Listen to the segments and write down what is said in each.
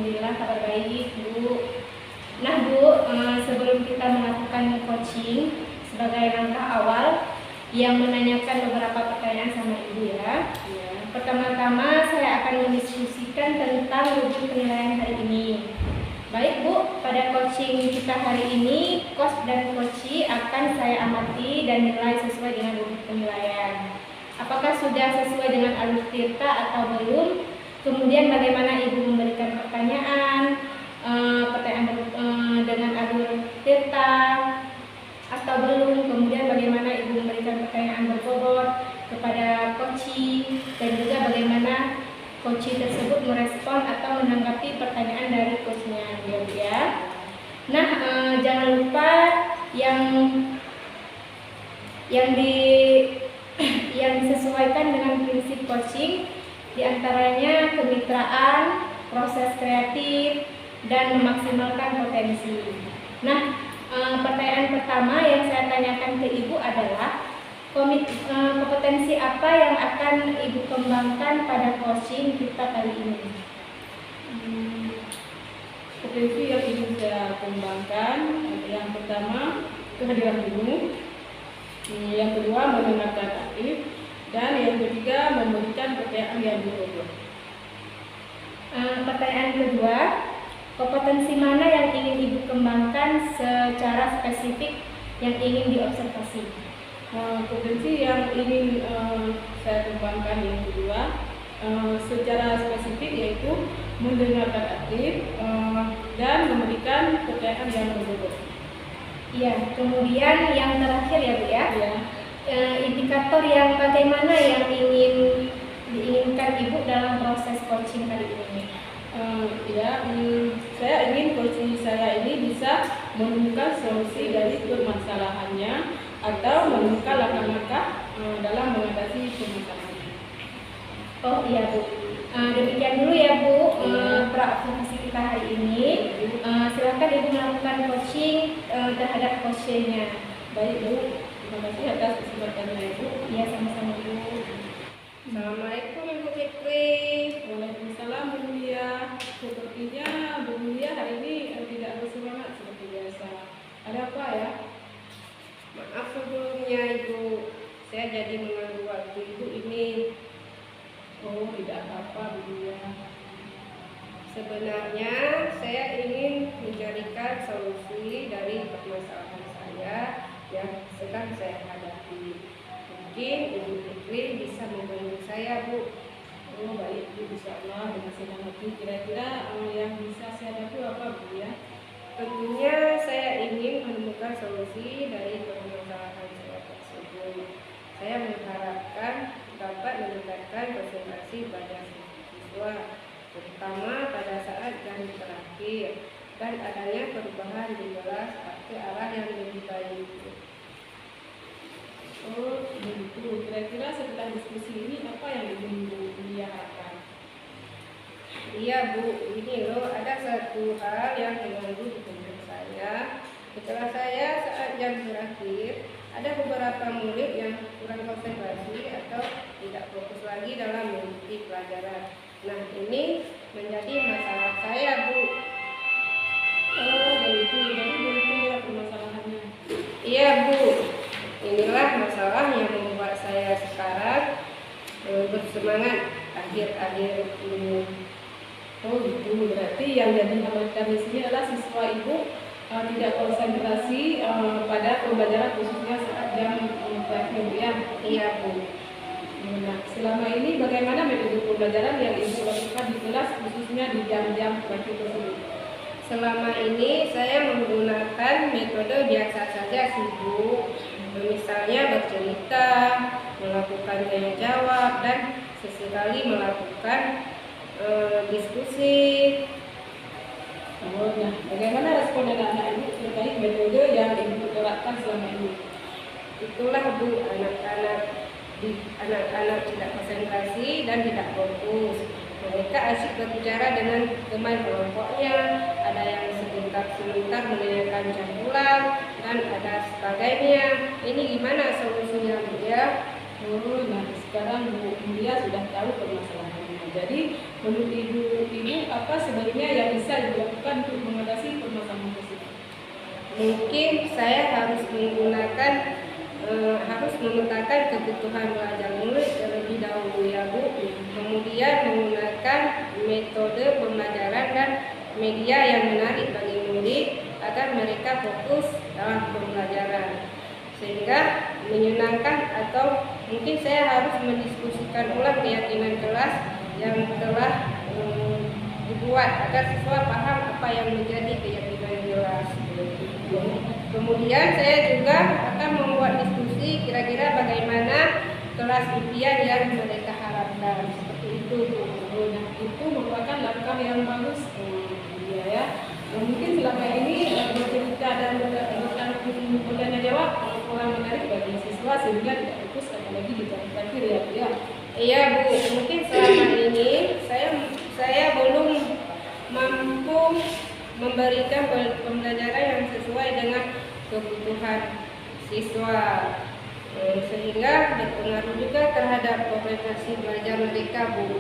Alhamdulillah kabar baik, Bu. Nah, Bu, sebelum kita melakukan coaching sebagai langkah awal yang menanyakan beberapa pertanyaan sama Ibu ya. Pertama-tama saya akan mendiskusikan tentang wujud penilaian hari ini. Baik Bu, pada coaching kita hari ini, coach dan coachee akan saya amati dan nilai sesuai dengan wujud penilaian. Apakah sudah sesuai dengan alur tirta atau belum? Kemudian bagaimana Ibu memberikan pertanyaan dengan alur tirta atau belum? Kemudian bagaimana Ibu memberikan pertanyaan berbobot kepada coachee dan juga bagaimana coachee tersebut merespon atau menanggapi pertanyaan dari coachnya, ya. Nah, jangan lupa yang disesuaikan dengan prinsip coaching, diantaranya kemitraan, proses kreatif, dan memaksimalkan potensi. Nah, pertanyaan pertama yang saya tanyakan ke Ibu adalah kompetensi apa yang akan Ibu kembangkan pada coaching kita kali ini? Potensi yang ingin saya kembangkan, yang pertama kehadiran Ibu, yang kedua mendengarkan aktif, dan yang ketiga memberikan pertanyaan yang berbobot. Pertanyaan kedua, kompetensi mana yang ingin Ibu kembangkan secara spesifik yang ingin diobservasi? Potensi yang ingin saya kembangkan yang kedua secara spesifik yaitu mendengarkan aktif dan memberikan pertanyaan yang berbobot. Iya, kemudian yang terakhir ya Bu ya. Ya. Indikator yang bagaimana yang diinginkan Ibu dalam proses coaching kali ini? Saya ingin coaching saya ini bisa menemukan solusi dari permasalahannya atau menemukan langkah-langkah dalam mengatasi permasalahannya. Oh iya Bu, demikian dulu ya Bu pra-observasi kita hari ini. Silakan Ibu melakukan coaching terhadap coachnya. Baik Bu, terima kasih atas kesempatannya Ibu. Iya, sama-sama Bu. Assalamualaikum Ibu Fitri. Waalaikumsalam Bu Mulia. Sepertinya Bu Mulia hari ini tidak bersemangat seperti biasa. Ada apa ya? Maaf sebelumnya Ibu, saya jadi mengganggu waktu Ibu ini. Oh, tidak apa-apa Bu Mulia. Sebenarnya saya ingin mencarikan solusi dari permasalahan saya yang sedang saya hadapi. Mungkin Ibu Fitri bisa membantu saya Bu. Oh baik Bu, insyaallah dengan senang hati. Kira-kira yang bisa saya bantu apa Bu ya? Tentunya saya ingin menemukan solusi dari permasalahan saya tersebut. Saya mengharapkan dapat meningkatkan konsentrasi pada siswa, terutama pada saat jam terakhir, dan adanya perubahan di kelas ke arah yang lebih baik. Oh begitu. Kira-kira setelah diskusi ini apa yang ingin Bu Mulia harapkan? Iya Bu, ini loh ada satu hal yang mengganggu di kelompok saya. Setelah saya saat jam terakhir, ada beberapa murid yang kurang konsentrasi atau tidak fokus lagi dalam mengikuti pelajaran. Nah, ini menjadi masalah saya Bu. Oh begitu. Jadi begitu ya permasalahannya. Iya Bu, inilah masalah yang membuat saya sekarang bersemangat akhir-akhir ini. Oh gitu, berarti yang jadi hambatan di sini adalah siswa Ibu tidak konsentrasi pada pembelajaran khususnya saat jam terakhir ya. Iya Bu. Nah, selama ini bagaimana metode pembelajaran yang Ibu lakukan di kelas khususnya di jam-jam terakhir tersebut? Selama ini saya menggunakan metode biasa saja sih Bu. Misalnya bercerita, melakukan tanya jawab, dan sesekali melakukan diskusi. Oh, nah, bagaimana respon anak-anak Ibu terkait metode yang Ibu terapkan selama ini? Itulah Bu, anak-anak tidak konsentrasi dan tidak fokus. Mereka asyik berbicara dengan teman kelompoknya, ada yang sebentar menanyakan campuran, dan ada sebagainya. Ini gimana solusinya Bu ya? Oh, nah sekarang Bu Mulia sudah tahu permasalahannya. Jadi menurut Ibu apa sebenarnya yang bisa mungkin saya harus menggunakan harus memetakan kebutuhan belajar murid terlebih dahulu ya Bu. Kemudian menggunakan metode pembelajaran dan media yang menarik bagi murid agar mereka fokus dalam pembelajaran sehingga menyenangkan, atau mungkin saya harus mendiskusikan ulang keyakinan kelas yang telah dibuat agar siswa paham apa yang menjadi keyakinan kelas. Kemudian saya juga akan membuat diskusi kira-kira bagaimana kelas impian yang mereka harapkan, seperti itu. Nah, itu merupakan langkah yang bagus ya. Mungkin selama ini bercerita dan bertanya jawab kurang menarik bagi siswa sehingga tidak fokus apalagi di terakhir ya. Iya Bu, mungkin selama ini saya belum mampu memberikan pembelajaran yang sesuai dengan kebutuhan siswa, sehingga berpengaruh juga terhadap prestasi belajar mereka Bu.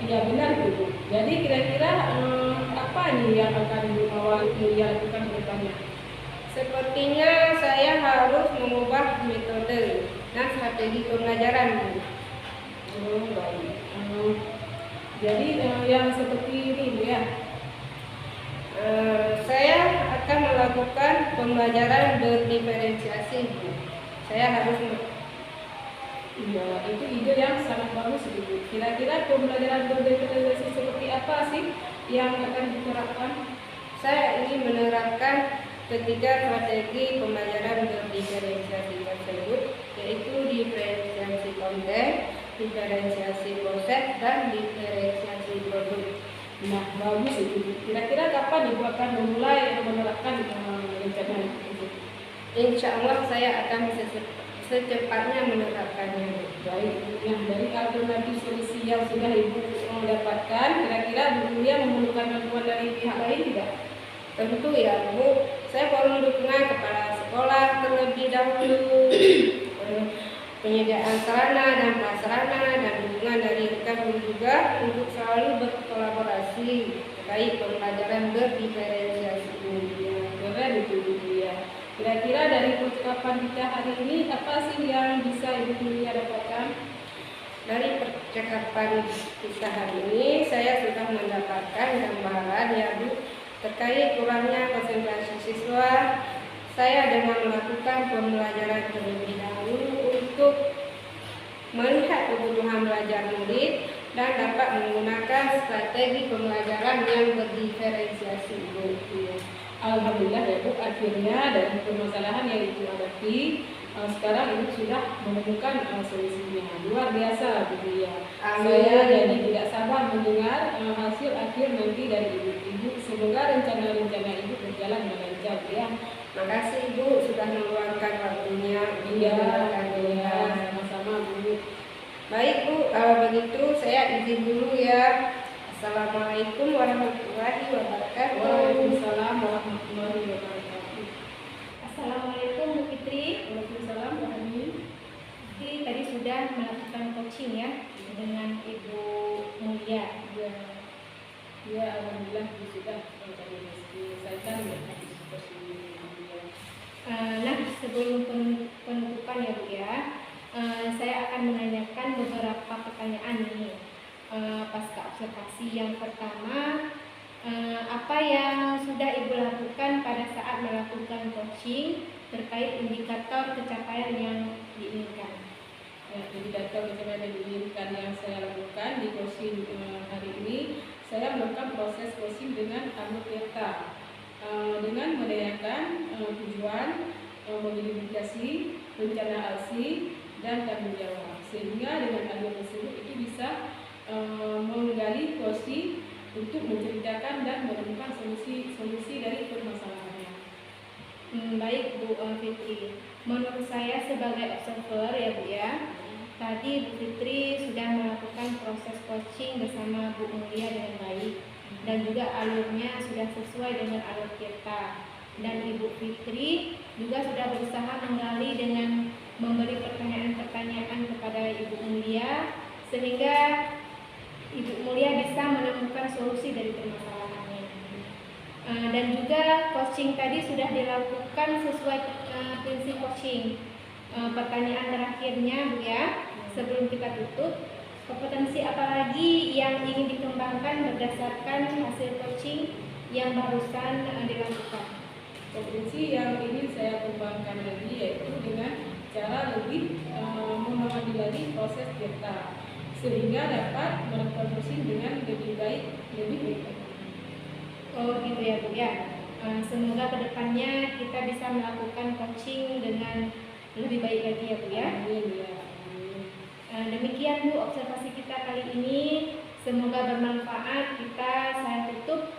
Ya benar Bu. Jadi kira-kira apa nih yang akan dilakukan ke depannya? Sepertinya saya harus mengubah metode dan strategi pembelajaran Bu. Baik. Jadi yang seperti ini Bu ya. Saya akan melakukan pembelajaran berdiferensiasi Bu. Saya harus Iya, itu ide yang sangat bagus Bu. Kira-kira pembelajaran berdiferensiasi seperti apa sih yang akan diterapkan? Saya ingin menerapkan ketiga strategi pembelajaran berdiferensiasi tersebut, yaitu diferensiasi konten, diferensiasi proses, dan diferensiasi produk. Nah, bagus itu. Kira-kira kapan Ibu akan memulai menerapkan rencana itu? Insya Allah saya akan secepatnya menerapkannya. Baik, nah dari alternatif solusi yang sudah Ibu dapatkan, kira-kira Bu Mulia memerlukan bantuan dari pihak lain tidak? Tentu ya Bu, saya perlu dukungan kepala sekolah terlebih dahulu, penyediaan sarana dan prasarana, dan dukungan dari rekan guru juga untuk selalu berkolaborasi terkait pembelajaran berdiferensiasi ini. Keren itu Bu Mulia. Kira-kira dari percakapan kita hari ini apa sih yang bisa Ibu Mulia dapatkan? Dari percakapan kita hari ini saya sudah mendapatkan gambaran ya Bu terkait kurangnya konsentrasi siswa. Saya dengan melakukan pembelajaran terlebih dahulu untuk melihat kebutuhan belajar murid dan dapat menggunakan strategi pembelajaran yang berdiferensiasi Bu. Alhamdulillah ya Bu, akhirnya dari permasalahan yang Ibu hadapi sekarang Ibu sudah menemukan solusinya. Luar biasa Bu ya. Saya jadi tidak sabar mendengar hasil akhir nanti dari Ibu. Semoga rencana-rencana Ibu berjalan dengan lancar ya. Makasih Ibu sudah meluangkan waktunya. Iya, sama-sama Bu. Baik Bu, kalau begitu saya izin dulu ya. Assalamualaikum warahmatullahi wabarakatuh. Waalaikumsalam warahmatullahi wabarakatuh. Assalamualaikum Bu Fitri. Waalaikumsalam Bu Hani. Fitri tadi sudah melakukan coaching ya dengan Ibu Mulia. Ya, alhamdulillah sudah kami selesaikan ya. Nah, sebelum penutupan ya Bu ya, saya akan menanyakan beberapa pertanyaan nih pasca observasi. Yang pertama, apa yang sudah Ibu lakukan pada saat melakukan coaching terkait indikator pencapaian yang diinginkan? Ya, indikator pencapaian yang diinginkan yang saya lakukan di coaching hari ini, saya melakukan proses coaching dengan alur peta dengan menanyakan tujuan, mengidentifikasi, rencana aksi, dan tanggung jawab. Sehingga dengan alur tersebut itu bisa menggali posisi untuk menceritakan dan menemukan solusi dari permasalahannya. Baik Bu Fitri, menurut saya sebagai observer ya Bu ya, tadi Bu Fitri sudah melakukan proses coaching bersama Bu Mulia dengan baik dan juga alurnya sudah sesuai dengan alur kita, dan Ibu Fitri juga sudah berusaha menggali dengan memberi pertanyaan-pertanyaan kepada Ibu Mulia sehingga Ibu Mulia bisa menemukan solusi dari permasalahannya. Dan juga coaching tadi sudah dilakukan sesuai prinsip coaching. Pertanyaan terakhirnya Bu ya, sebelum kita tutup, kompetensi apa lagi yang ingin dikembangkan berdasarkan hasil coaching yang barusan dilakukan? Kompetensi yang ingin saya kembangkan lagi yaitu dengan cara lebih memahami lagi proses kita sehingga dapat melakukan coaching dengan lebih baik. Oh gitu ya Bu ya. Semoga kedepannya kita bisa melakukan coaching dengan lebih baik lagi ya Bu ya. Demikian Bu observasi kita kali ini. Semoga bermanfaat. Saya tutup.